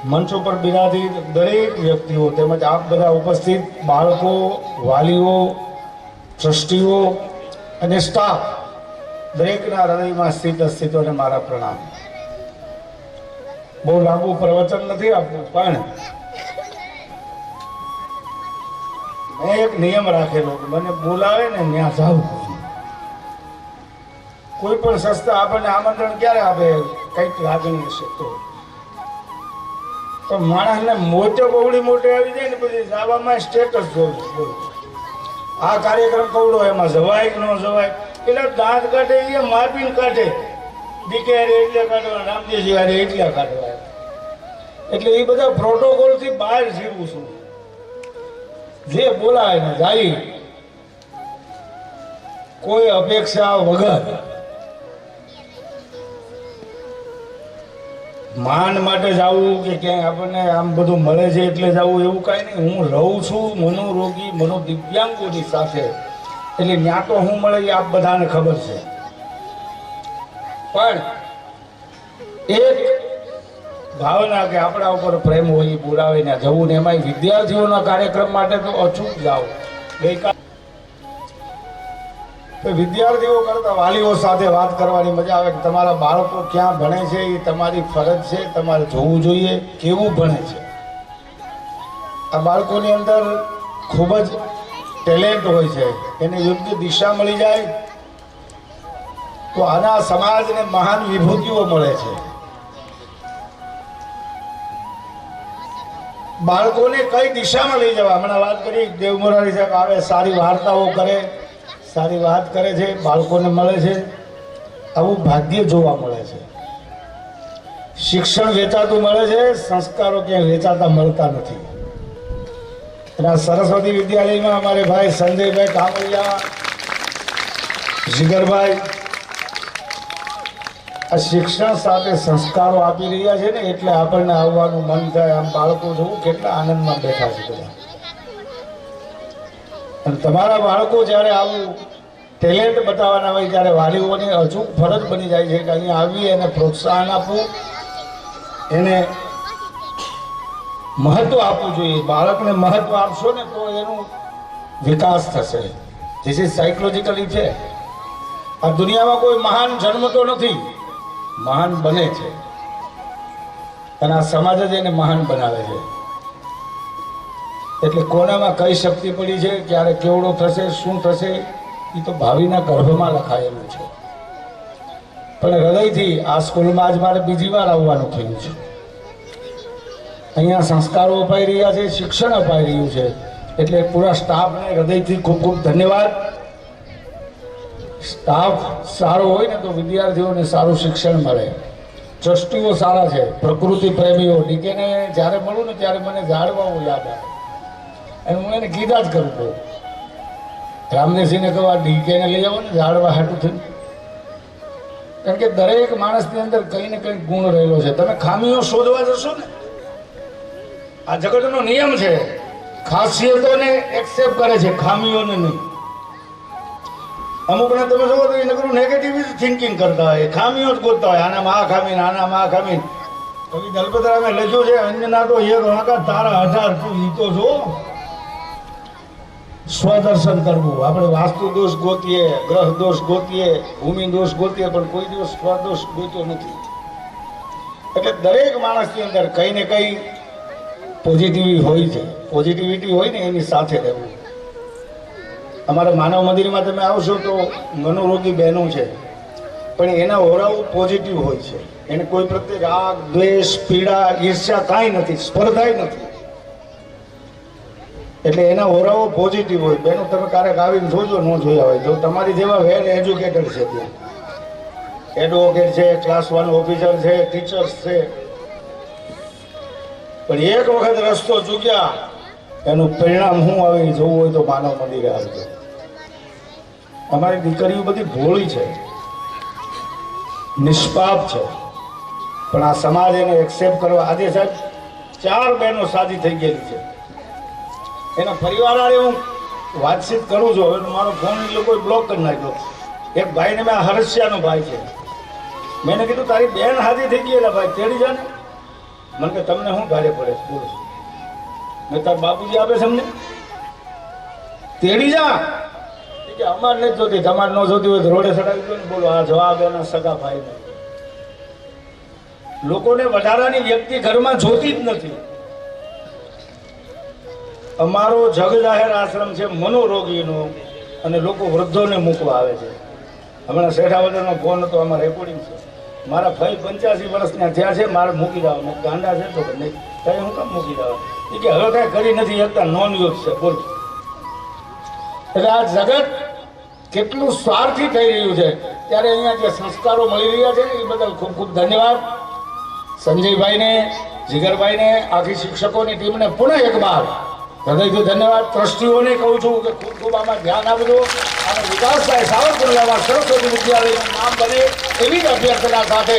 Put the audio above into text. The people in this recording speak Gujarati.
મંચ ઉપર બિરાજી દરેક વ્યક્તિઓ તેમજ આપ બધા ઉપસ્થિત બાળકો, વાલીઓ, ટ્રસ્ટીઓ અને સ્ટાફ દરેકના હૃદયમાં સ્થિત અસ્તિત્વને મારા પ્રણામ. બહુ લાંબુ પ્રવચન નથી આપવું, પણ મેં એક નિયમ રાખેલો કે મને બોલાવે ને ત્યાં જાવું. કોઈ પણ સંસ્થા આપણને આમંત્રણ ક્યારે આપે? કંઈક લાગણી હશે તો માણસને મોટે બહુડી મોટે આવી જાય ને પછી જવામાં સ્ટેટસ જોવું. આ કાર્યક્રમ કવડો, એમાં જવાય કે ન જવાય, એટલે દાંત કાઢે એ માપીને કાઢે. દીકે એટલે કાઢવા, રામદેવજી હારે એટલે કાઢવા. એટલે એ બધા પ્રોટોકોલથી બહાર જીવું છું. જે બોલાય ને જાય, કોઈ અપેક્ષા વગર. માન માટે જવું કે ક્યાંય આપણને આમ બધું મળે છે એટલે જવું એવું કાંઈ નહીં. હું રહું છું મનોરોગી, મનોદિવ્યાંગોની સાથે, એટલે ત્યાં તો હું મળે એ આપ બધાને ખબર છે. પણ એક ભાવના કે આપણા ઉપર પ્રેમ હોય એ બોલાવે ને જવું ને એમાં વિદ્યાર્થીઓના કાર્યક્રમ માટે તો અચૂક જાઓ. ગઈકાલે વિદ્યાર્થીઓ કરતા વાલીઓ સાથે વાત કરવાની મજા આવે કે તમારા બાળકો ક્યાં ભણે છે, એ તમારી ફરજ છે, તમારે જોવું જોઈએ કેવું ભણે છે. આ બાળકોની અંદર ખૂબ જ ટેલેન્ટ હોય છે, એને યોગ્ય દિશા મળી જાય તો આના સમાજને મહાન વિભૂતિઓ મળે છે. બાળકોને કઈ દિશામાં લઈ જવા, હમણાં વાત કરી દેવમોરારી સાહેબ આવે, સારી વાર્તાઓ કરે, સારી વાત કરે છે, બાળકોને મળે છે. આવું ભાગ્ય જોવા મળે છે. શિક્ષણ વેચાતું મળે છે, સંસ્કારો ક્યાંય વેચાતા મળતા નથી. અને સરસ્વતી વિદ્યાલયમાં અમારે ભાઈ સંજયભાઈ કામરિયા, જીગરભાઈ આ શિક્ષણ સાથે સંસ્કારો આપી રહ્યા છે ને, એટલે આપણને આવવાનું મન થાય. આમ બાળકો જોવું કેટલા આનંદમાં બેઠા છે બધા. અને તમારા બાળકો જ્યારે આવું ટેલેન્ટ બતાવવાના હોય ત્યારે વાલીઓની અચૂક ફરજ બની જાય છે કે અહીંયા આવી એને પ્રોત્સાહન આપવું, એને મહત્વ આપવું જોઈએ. બાળકને મહત્વ આપશો ને તો એનું વિકાસ થશે. ધીસ ઇઝ સાયકોલોજીકલી છે. આ દુનિયામાં કોઈ મહાન જન્મતો નથી, મહાન બને છે. અને આ સમાજ જ એને મહાન બનાવે છે. એટલે કોનામાં કઈ શક્તિ પડી છે, ક્યારે કેવડો થશે, શું થશે, એ તો ભાવિના ગર્ભમાં લખાયેલું છે. પણ હૃદયથી આ સ્કૂલમાં આજ મારે બીજી વાર આવવાનું થયું છે. અહીંયા સંસ્કારો અપાઈ રહ્યા છે, શિક્ષણ અપાઈ રહ્યું છે. એટલે પૂરા સ્ટાફને હૃદયથી ખૂબ ખૂબ ધન્યવાદ. સ્ટાફ સારો હોય ને તો વિદ્યાર્થીઓને સારું શિક્ષણ મળે. ટ્રસ્ટીઓ સારા છે, પ્રકૃતિ પ્રેમીઓ. ડીકેને જ્યારે મળું ને ત્યારે મને ઝાડવાઓ યાદ આવે, અને હું એને કીધા જ કરું છું. રામદેવસિંહને કહું, આ ડીકેને લઈ આવો ને ઝાડવા હાટું થયું. કારણ કે દરેક માણસની અંદર કંઈ ને કંઈ ગુણ રહેલો છે. તમે ખામીઓ શોધવા જશો ને, આ જગતનો નિયમ છે. ખાસિયતોને એક્સેપ્ટ કરે છે, ખામીઓને નહીં. અમુકને તમે જોવો તો એને કરું નેગેટિવ થિંકિંગ કરતા હોય, ખામીઓ જ ગોતતા હોય. આનામાં આ ખામી, આનામાં આ ખામી. કવિ દલપતરામે લખ્યું છે, અંજના તો એક વાંકા તારા 18 તું ઈ તો જો. સ્વદર્શન કરવું. આપણે વાસ્તુ દોષ ગોતીએ, ગ્રહ દોષ ગોતીએ, ભૂમિ દોષ ગોતીએ, પણ કોઈ દિવસ સ્વદોષ ગોત્યો નથી. એટલે દરેક માણસની અંદર કંઈ ને કંઈ પોઝિટિવિટી હોય છે. પોઝિટિવિટી હોય ને એની સાથે રહેવું. અમારા માનવ મંદિરમાં તમે આવશો તો મનોરોગી બહેનો છે, પણ એના ઓરાઓ પોઝિટિવ હોય છે. એને કોઈ પ્રત્યે રાગ, દ્વેષ, પીડા, ઈર્ષ્યા કાંઈ નથી, સ્પર્ધાય નથી. એટલે એના ઓરાઓ પોઝિટિવ હોય. બેનો તમે ક્યારેક આવીને જોજો, ન જોયા હોય તો. તમારી જેવા વેલ એજ્યુકેટેડ છે ત્યાં, એડવોકેટ છે, ક્લાસ 1 ઓફિસર છે, ટીચર્સ છે. પણ એક વખત રસ્તો ચૂક્યા, એનું પરિણામ શું આવે એ જોવું હોય તો માનવ મંદિરે આવજો. અમારી દીકરીઓ બધી ભોળી છે, નિષ્પાપ છે, પણ આ સમાજ એને એક્સેપ્ટ કરવા. આજે સાહેબ 4 બહેનો સાદી થઈ ગયેલી છે. એના પરિવાર વાળે હું વાતચીત કરું છું. હવે મારો ફોન એ લોકોએ બ્લોક કરી નાખ્યો. એક ભાઈને મેં, હર્ષિયાનો ભાઈ છે, મેં કીધું તારી બેન હાજી થઈ ગઈ, એટલે ભાઈ તેડી જા ને. મને કે તમને શું ભારે પડે છે? બોલો. મેં તાર બાપુજી આપે છે અમને તેડી જા. એ કે અમાર નથી જોતી, તમારે ન જોતી હોય તો રોડે ચડાવી દો ને. બોલો, આ જવાબ એના સગા ભાઈ નો. લોકોને વધારાની વ્યક્તિ ઘરમાં જોતી જ નથી. અમારો જગ જાહેર આશ્રમ છે મનોરોગીનો, અને લોકો વૃદ્ધોને મૂકવા આવે છે. હમણાં શેઠાવદરનો ફોન હતો, આમાં રેકોર્ડિંગ છે. મારા ભાઈ 85 વર્ષના થયા છે, મારે મૂકી દેવા. મેં ગાંડા છે તો કે નહીં, કઈ હું કામ મૂકી દેવા? એ કે હવે કઈ કરી નથી શકતા, નોન યુઝ છે. બોલ. એટલે આ જગત કેટલું સ્વાર્થી થઈ રહ્યું છે, ત્યારે અહીંયા જે સંસ્કારો મળી રહ્યા છે ને એ બદલ ખૂબ ખૂબ ધન્યવાદ સંજયભાઈને, જીગરભાઈને, આખી શિક્ષકોની ટીમને પુનઃ એકવાર હૃદયથી ધન્યવાદ. ટ્રસ્ટીઓને કહું છું કે ખૂબ ખૂબ આમાં ધ્યાન આપજો અને વિકાસભાઈ સાવરકુંડલામાં સરસ્વતી વિદ્યાલયનું નામ બને એવી જ અભ્યર્થના સાથે